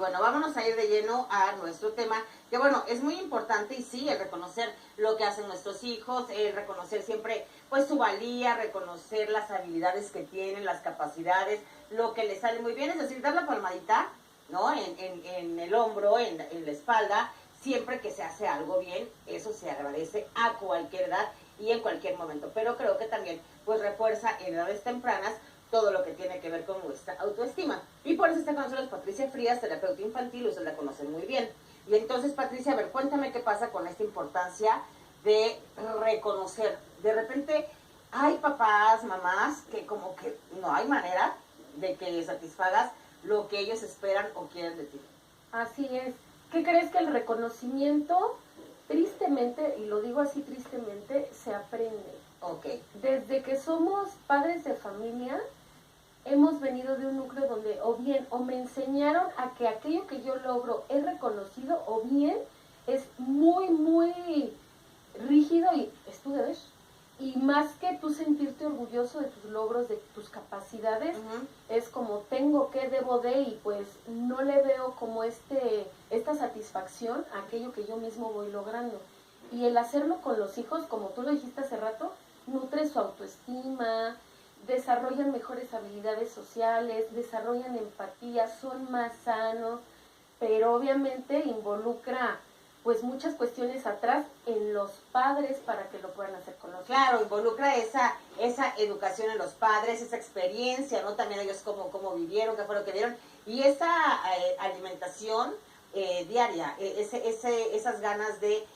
bueno, vámonos a ir de lleno a nuestro tema, que bueno, es muy importante y sí, el reconocer lo que hacen nuestros hijos, el reconocer siempre pues su valía, reconocer las habilidades que tienen, las capacidades, lo que les sale muy bien, es decir, dar la palmadita, ¿no? En el hombro, en la espalda, siempre que se hace algo bien, eso se agradece a cualquier edad y en cualquier momento. Pero creo que también pues refuerza en edades tempranas todo lo que tiene que ver con nuestra autoestima. Y por eso está con nosotros Patricia Frías, terapeuta infantil, ustedes la conocen muy bien. Y entonces, Patricia, a ver, cuéntame qué pasa con esta importancia de reconocer. De repente hay papás, mamás, que como que no hay manera de que satisfagas lo que ellos esperan o quieren de ti. Así es. ¿Qué crees? Que el reconocimiento, tristemente, y lo digo así tristemente, se aprende. Ok. Desde que somos padres de familia, hemos venido de un núcleo donde o me enseñaron a que aquello que yo logro es reconocido, o bien es muy rígido y es tu deber. Y más que tú sentirte orgulloso de tus logros, de tus capacidades, es como tengo que, debo de, y pues no le veo como esta satisfacción a aquello que yo mismo voy logrando. Y el hacerlo con los hijos, como tú lo dijiste hace rato, nutre su autoestima, desarrollan mejores habilidades sociales, desarrollan empatía, son más sanos, pero obviamente involucra pues muchas cuestiones atrás en los padres para que lo puedan hacer con los hijos. Claro, involucra esa educación en los padres, esa experiencia, ¿no? También ellos cómo vivieron, qué fue lo que vieron, y esa alimentación diaria, esas ganas de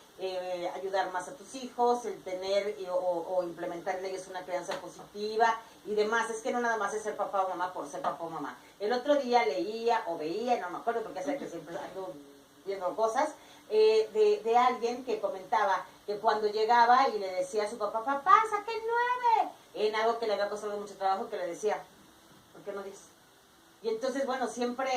ayudar más a tus hijos, el tener o implementar en ellos una crianza positiva y demás. Es que no nada más es ser papá o mamá por ser papá o mamá. El otro día leía o veía, no me acuerdo porque sé que siempre ando viendo cosas, de alguien que comentaba que cuando llegaba y le decía a su papá, papá, saqué 9, en algo que le había costado mucho trabajo, que le decía, ¿por qué no 10? Y entonces, bueno, siempre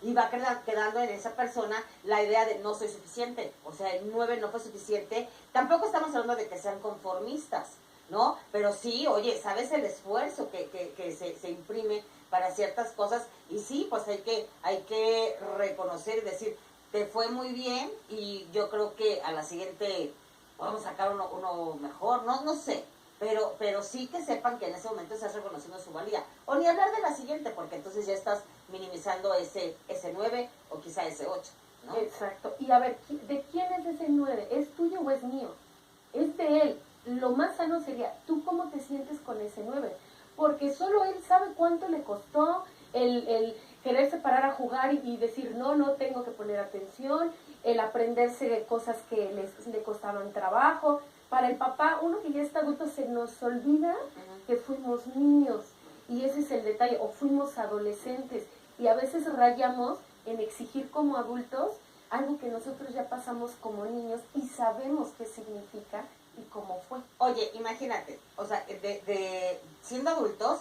iba quedando en esa persona la idea de no soy suficiente, o sea, el 9 no fue suficiente. Tampoco estamos hablando de que sean conformistas, ¿no? Pero sí, oye, ¿sabes el esfuerzo que se imprime para ciertas cosas? Y sí, pues hay que reconocer y decir, te fue muy bien y yo creo que a la siguiente vamos a sacar uno mejor, no sé, pero sí que sepan que en ese momento estás reconociendo su valía. O ni hablar de la siguiente, porque entonces ya estás minimizando ese 9 o quizá ese 8, ¿no? Exacto. Y a ver, ¿de quién es ese 9? ¿Es tuyo o es mío? Es de él. Lo más sano sería, ¿tú cómo te sientes con ese 9? Porque solo él sabe cuánto le costó el quererse parar a jugar y decir, no tengo que poner atención, el aprenderse cosas que le costaban trabajo. Para el papá, uno que ya está adulto, se nos olvida que fuimos niños, y ese es el detalle, o fuimos adolescentes, y a veces rayamos en exigir como adultos algo que nosotros ya pasamos como niños y sabemos qué significa y cómo fue. Oye, imagínate, o sea, siendo adultos,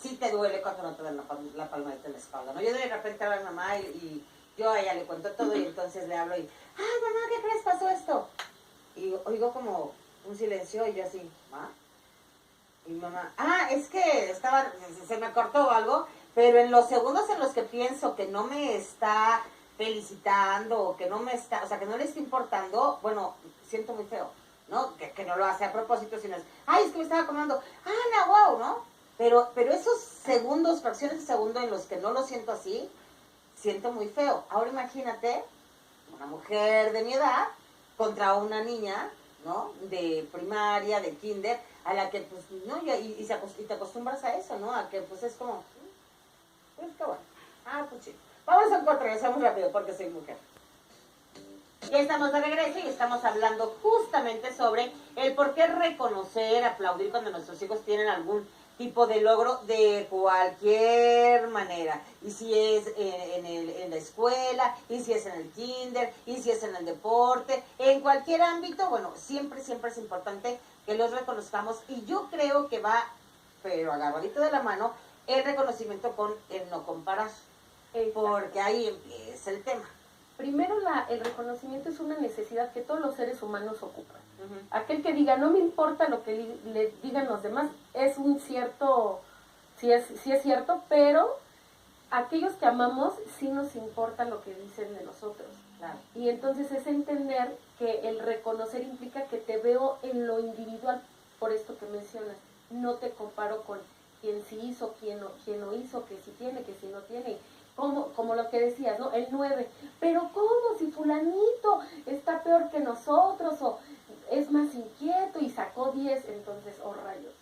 sí te duele cuando no te dan la palmadita en la espalda, ¿no? Yo de repente hablo a mi mamá y yo a ella le cuento todo y entonces le hablo y, ay, mamá, ¿qué crees? Pasó esto. Y oigo como un silencio y yo así, ¿ah? Y mi mamá, es que se me cortó algo, pero en los segundos en los que pienso que no me está felicitando o que no me está, o sea, que no le está importando, bueno, siento muy feo, ¿no? Que no lo hace a propósito, sino es, ay, es que me estaba comiendo, no, wow, ¿no? Pero esos segundos, fracciones de segundo en los que no lo siento así, siento muy feo. Ahora imagínate una mujer de mi edad contra una niña, ¿no? De primaria, de kinder, a la que, pues, ¿no? Y te acostumbras a eso, ¿no? A que, pues, es como, pues, qué bueno. Pues sí. Vamos a un corte, regresamos rápido porque soy mujer. Ya estamos de regreso y estamos hablando justamente sobre el por qué reconocer, aplaudir cuando nuestros hijos tienen algún tipo de logro de cualquier manera. Y si es en la escuela, y si es en el kinder, y si es en el deporte, en cualquier ámbito, bueno, siempre es importante que los reconozcamos. Y yo creo que va, pero agarradito de la mano, el reconocimiento con el no comparar. Porque ahí empieza el tema. Primero, el reconocimiento es una necesidad que todos los seres humanos ocupan. Aquel que diga, no me importa lo que le digan los demás, es un cierto, sí es cierto, pero aquellos que amamos sí nos importa lo que dicen de nosotros. Claro. Y entonces es entender que el reconocer implica que te veo en lo individual, por esto que mencionas. No te comparo con quién sí hizo, quién no hizo, que sí tiene, que sí no tiene. Como lo que decías, ¿no? El 9. Pero ¿cómo? Si fulanito está peor que nosotros o es más inquieto y sacó 10, entonces, oh rayos.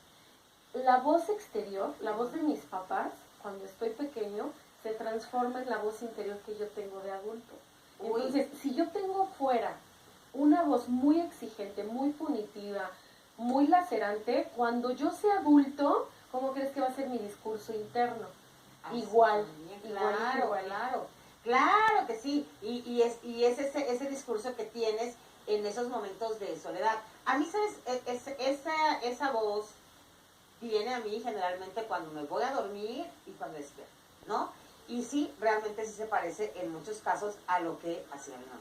La voz exterior, la voz de mis papás, cuando estoy pequeño, se transforma en la voz interior que yo tengo de adulto. Entonces, si yo tengo fuera una voz muy exigente, muy punitiva, muy lacerante, cuando yo sea adulto, ¿cómo crees que va a ser mi discurso interno? Igual, claro, claro, claro que sí, y es ese discurso que tienes en esos momentos de soledad. A mí, ¿sabes? Esa voz viene a mí generalmente cuando me voy a dormir y cuando despierto, ¿no? Y sí, realmente sí se parece en muchos casos a lo que hacía mi mamá,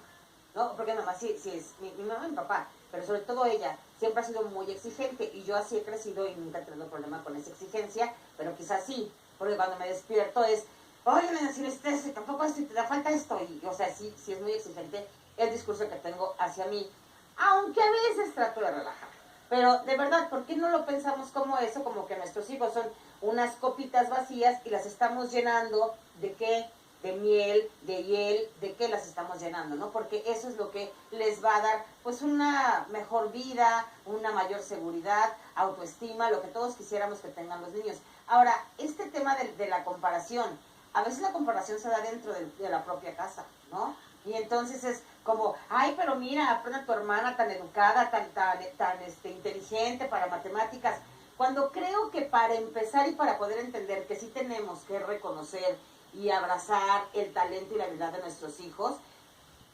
¿no? Porque mi mamá sí es mi mamá y mi papá, pero sobre todo ella siempre ha sido muy exigente y yo así he crecido y nunca he tenido problema con esa exigencia, pero quizás sí, porque cuando me despierto es, oye, nena, si necesitas tampoco esto y te da falta esto, y o sea, sí es muy exigente el discurso que tengo hacia mí, aunque a veces trato de relajar. Pero de verdad, ¿por qué no lo pensamos como eso? Como que nuestros hijos son unas copitas vacías y las estamos llenando ¿de qué? De miel, de hiel, ¿de qué las estamos llenando? ¿No? Porque eso es lo que les va a dar pues una mejor vida, una mayor seguridad, autoestima, lo que todos quisiéramos que tengan los niños. Ahora, este tema de la comparación, a veces la comparación se da dentro de la propia casa, ¿no? Y entonces es como, ay, pero mira, aprende a tu hermana tan educada, tan inteligente para matemáticas. Cuando creo que para empezar y para poder entender que sí tenemos que reconocer y abrazar el talento y la habilidad de nuestros hijos,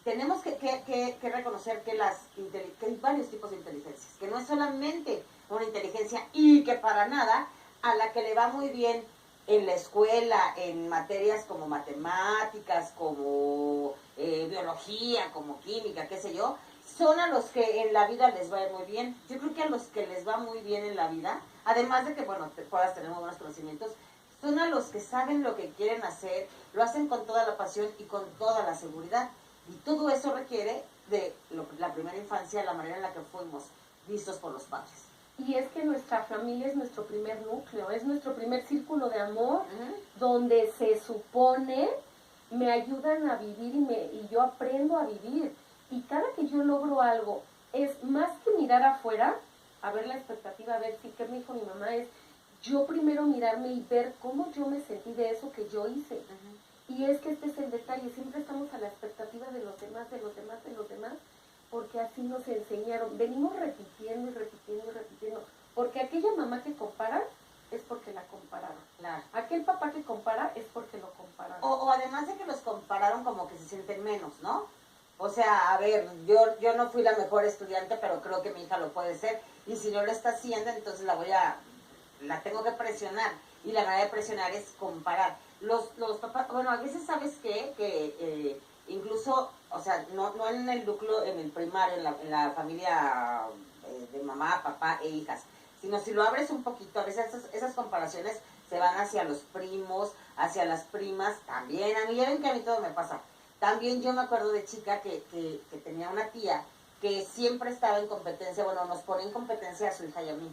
tenemos que reconocer que hay varios tipos de inteligencias, que no es solamente una inteligencia y que para nada a la que le va muy bien en la escuela, en materias como matemáticas, como biología, como química, qué sé yo, son a los que en la vida les va muy bien. Yo creo que a los que les va muy bien en la vida, además de que, bueno, puedas tener muy buenos conocimientos, son a los que saben lo que quieren hacer, lo hacen con toda la pasión y con toda la seguridad. Y todo eso requiere de la primera infancia, la manera en la que fuimos vistos por los padres. Y es que nuestra familia es nuestro primer núcleo, es nuestro primer círculo de amor, donde se supone me ayudan a vivir y yo aprendo a vivir. Y cada que yo logro algo, es más que mirar afuera, a ver la expectativa, a ver si qué me dijo mi mamá, es yo primero mirarme y ver cómo yo me sentí de eso que yo hice. Y es que este es el detalle, siempre estamos a la expectativa de los demás, de los demás, de los demás, porque así nos enseñaron. Venimos repitiendo y repitiendo y repitiendo. Porque aquella mamá que compara es porque la compararon. Claro. Aquel papá que compara es porque lo compararon. O además de que los compararon como que se sienten menos, ¿no? O sea, a ver, yo no fui la mejor estudiante, pero creo que mi hija lo puede ser. Y si no lo está haciendo, entonces la tengo que presionar. Y la manera de presionar es comparar. Los papás, bueno, a veces sabes que incluso, o sea, no en el núcleo, en el primario, en la familia de mamá, papá e hijas, sino si lo abres un poquito, a veces esas comparaciones se van hacia los primos, hacia las primas, también, a mí ya ven que a mí todo me pasa. También yo me acuerdo de chica que tenía una tía que siempre estaba en competencia, bueno, nos pone en competencia a su hija y a mí.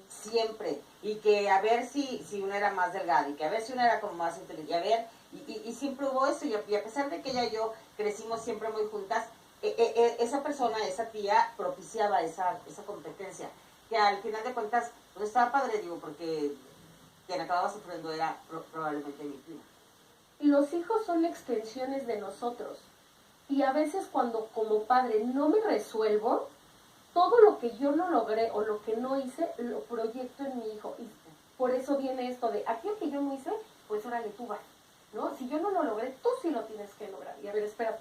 Siempre, y que a ver si una era más delgada, y que a ver si una era como más inteligente, y a ver, y siempre hubo eso, y a pesar de que ella y yo crecimos siempre muy juntas, esa persona, esa tía, propiciaba esa competencia, que al final de cuentas, pues estaba padre, digo, porque quien acababa sufriendo era probablemente mi prima. Los hijos son extensiones de nosotros, y a veces cuando como padre no me resuelvo, todo lo que yo no logré o lo que no hice, lo proyecto en mi hijo. Y por eso viene esto de, aquello que yo no hice, pues órale, tú vas, ¿no? Si yo no lo logré, tú sí lo tienes que lograr. Y a ver, espera,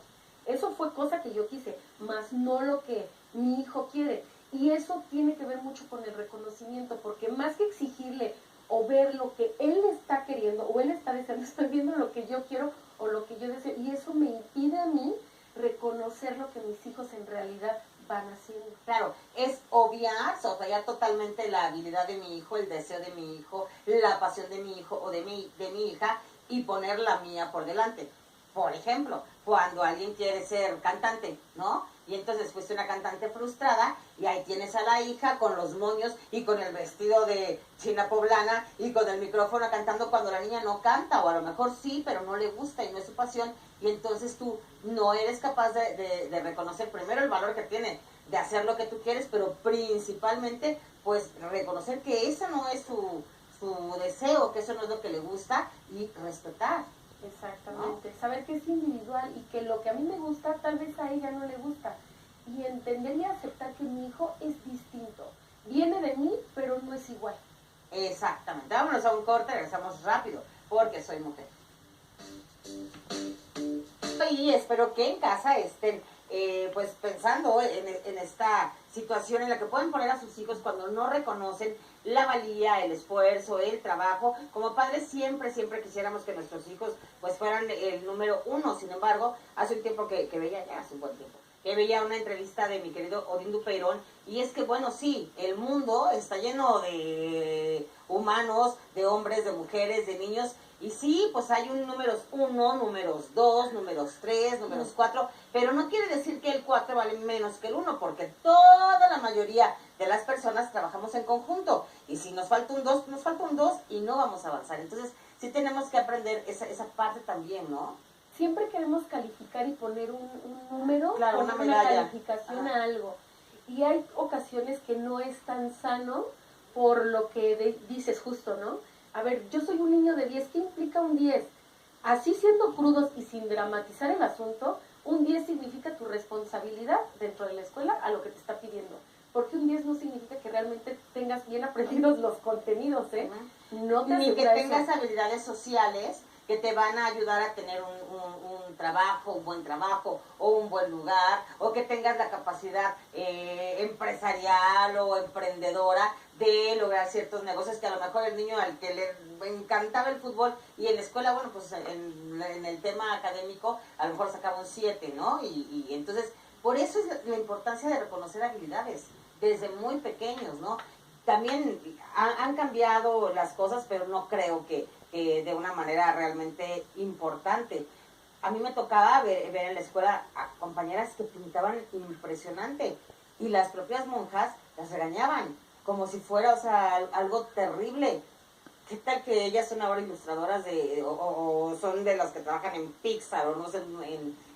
eso fue cosa que yo quise, más no lo que mi hijo quiere. Y eso tiene que ver mucho con el reconocimiento, porque más que exigirle o ver lo que él está queriendo o él está deseando, estoy viendo lo que yo quiero o lo que yo deseo. Y eso me impide a mí reconocer lo que mis hijos en realidad van haciendo. Claro, es obviar, soslayar totalmente la habilidad de mi hijo, el deseo de mi hijo, la pasión de mi hijo o de mi hija, y poner la mía por delante. Por ejemplo, cuando alguien quiere ser cantante, ¿no? Y entonces fuiste una cantante frustrada y ahí tienes a la hija con los moños y con el vestido de china poblana y con el micrófono cantando cuando la niña no canta, o a lo mejor sí, pero no le gusta y no es su pasión, y entonces tú no eres capaz de reconocer primero el valor que tiene de hacer lo que tú quieres, pero principalmente pues reconocer que ese no es su deseo, que eso no es lo que le gusta, y respetar. Exactamente, saber que es individual y que lo que a mí me gusta tal vez a ella no le gusta, y entender y aceptar que mi hijo es distinto, viene de mí pero no es igual. Exactamente, vámonos a un corte, regresamos rápido, porque soy mujer. Y espero que en casa estén pues pensando en esta situación en la que pueden poner a sus hijos cuando no reconocen la valía, el esfuerzo, el trabajo. Como padres siempre quisiéramos que nuestros hijos pues fueran el número uno. Sin embargo, hace un tiempo que veía, ya hace un buen tiempo, que veía una entrevista de mi querido Odín Dupeirón, y es que bueno, sí, el mundo está lleno de humanos, de hombres, de mujeres, de niños, y sí, pues hay un números 1, números 2, números 3, números 4, pero no quiere decir que el 4 vale menos que el 1, porque toda la mayoría de las personas trabajamos en conjunto, y si nos falta un 2, nos falta un 2 y no vamos a avanzar. Entonces, sí tenemos que aprender esa parte también, ¿no? Siempre queremos calificar y poner un número, Claro, poner una una medalla. calificación Ajá. a algo. Y hay ocasiones que no es tan sano por lo que dices justo, ¿no? A ver, yo soy un niño de 10, ¿qué implica un 10? Así siendo crudos y sin dramatizar el asunto, un 10 significa tu responsabilidad dentro de la escuela a lo que te está pidiendo. Porque un 10 no significa que realmente tengas bien aprendidos los contenidos, ¿eh? No te Ni que asegura tengas eso. habilidades sociales que te van a ayudar a tener un trabajo, un buen trabajo, o un buen lugar, o que tengas la capacidad empresarial o emprendedora de lograr ciertos negocios, que a lo mejor el niño al que le encantaba el fútbol y en la escuela, bueno, pues en el tema académico a lo mejor sacaba un 7, ¿no? Y entonces, por eso es la importancia de reconocer habilidades desde muy pequeños, ¿no? También han cambiado las cosas, pero no creo que de una manera realmente importante. A mí me tocaba ver en la escuela a compañeras que pintaban impresionante, y las propias monjas las regañaban como si fuera, o sea, algo terrible. ¿Qué tal que ellas son ahora ilustradoras o son de las que trabajan en Pixar o no sé,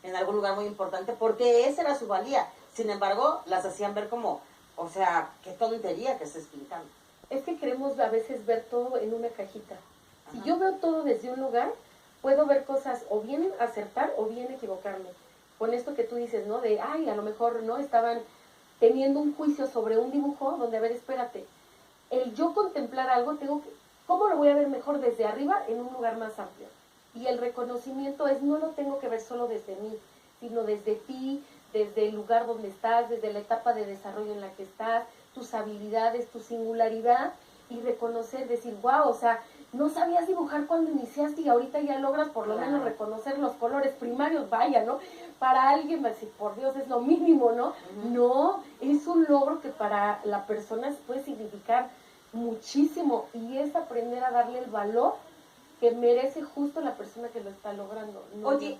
en algún lugar muy importante? Porque esa era su valía. Sin embargo, las hacían ver como, o sea, qué tontería que estés pintando. Es que queremos a veces ver todo en una cajita. Si Ajá. yo veo todo desde un lugar, puedo ver cosas o bien acertar o bien equivocarme. Con esto que tú dices, ¿no? De, ay, a lo mejor no estaban teniendo un juicio sobre un dibujo donde, a ver, espérate, el yo contemplar algo, tengo que, ¿cómo lo voy a ver mejor desde arriba en un lugar más amplio? Y el reconocimiento es, no lo tengo que ver solo desde mí, sino desde ti, desde el lugar donde estás, desde la etapa de desarrollo en la que estás, tus habilidades, tu singularidad, y reconocer, decir, wow, o sea, no sabías dibujar cuando iniciaste y ahorita ya logras por lo menos reconocer los colores primarios, vaya, ¿no? Para alguien va a decir, por Dios, es lo mínimo, ¿no? No, es un logro que para la persona puede significar muchísimo, y es aprender a darle el valor que merece justo la persona que lo está logrando. No, Oye,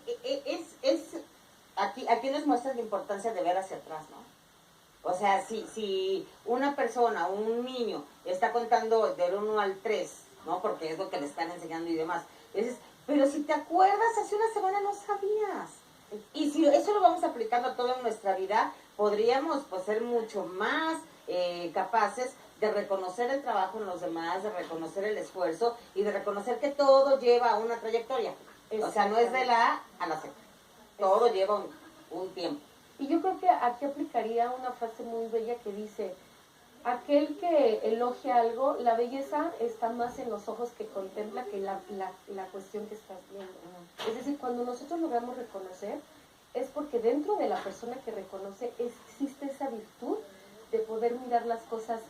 aquí nos muestras la importancia de ver hacia atrás, ¿no? O sea, si una persona, un niño, está contando del 1 al 3, ¿no? Porque es lo que le están enseñando y demás. Dices, pero si te acuerdas, hace una semana no sabías. Y si eso lo vamos aplicando a toda nuestra vida, podríamos pues, ser mucho más capaces de reconocer el trabajo en los demás, de reconocer el esfuerzo y de reconocer que todo lleva una trayectoria. O sea, no es de la A a la Z. Todo lleva un tiempo. Y yo creo que aquí aplicaría una frase muy bella que dice, aquel que elogia algo, la belleza está más en los ojos que contempla que la cuestión que estás viendo. Es decir, cuando nosotros logramos reconocer, es porque dentro de la persona que reconoce existe esa virtud de poder mirar las cosas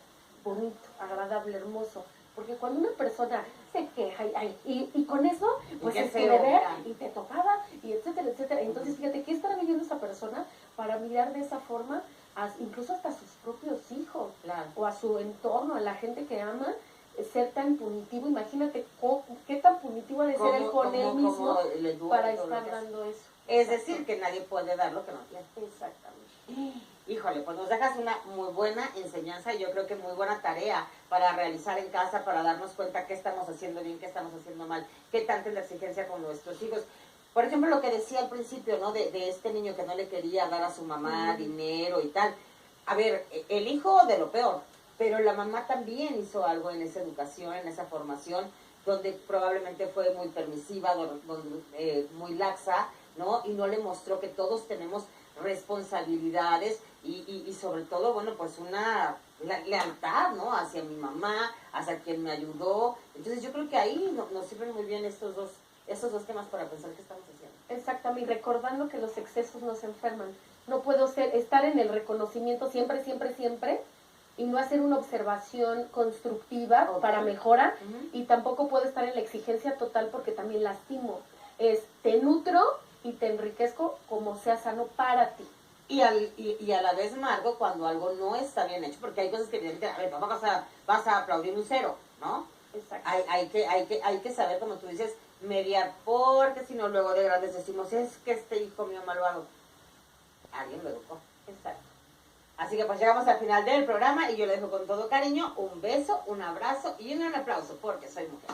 bonito, agradable, hermoso. Porque cuando una persona se queja y con eso, pues qué es feo, que ver ya. y te tocaba, y etcétera, etcétera. Entonces, fíjate, ¿qué estará viviendo esa persona para mirar de esa forma, incluso hasta a sus propios hijos, Claro. o a su entorno, a la gente que ama? ser tan punitivo. Imagínate qué tan punitivo ha de ser él con él mismo para estar dando eso. Es decir, que nadie puede dar lo que no tiene. Exactamente. Híjole, pues nos dejas una muy buena enseñanza y yo creo que muy buena tarea para realizar en casa, para darnos cuenta qué estamos haciendo bien, qué estamos haciendo mal, qué tanta es la exigencia con nuestros hijos. Por ejemplo, lo que decía al principio, ¿no? De este niño que no le quería dar a su mamá dinero y tal. A ver, el hijo de lo peor, pero la mamá también hizo algo en esa educación, en esa formación, donde probablemente fue muy permisiva, muy laxa, ¿no? Y no le mostró que todos tenemos responsabilidades y sobre todo, bueno, pues una lealtad, ¿no? Hacia mi mamá, hacia quien me ayudó. Entonces yo creo que ahí nos sirven muy bien estos dos temas para pensar qué estamos haciendo. Exactamente, y recordando que los excesos nos enferman. No puedo estar en el reconocimiento siempre, siempre, siempre, y no hacer una observación constructiva para mejora, y tampoco puedo estar en la exigencia total porque también lastimo. Te nutro y te enriquezco como sea sano para ti. Y a la vez, Margo, cuando algo no está bien hecho, porque hay cosas que te dicen, a ver, papá, vas a aplaudir un cero, ¿no? Exacto. Hay que saber, como tú dices, mediar, porque si no, luego de grandes decimos, es que este hijo mío malvado, alguien lo educó. Exacto. Así que pues llegamos al final del programa y yo le dejo con todo cariño un beso, un abrazo y un gran aplauso, porque soy mujer.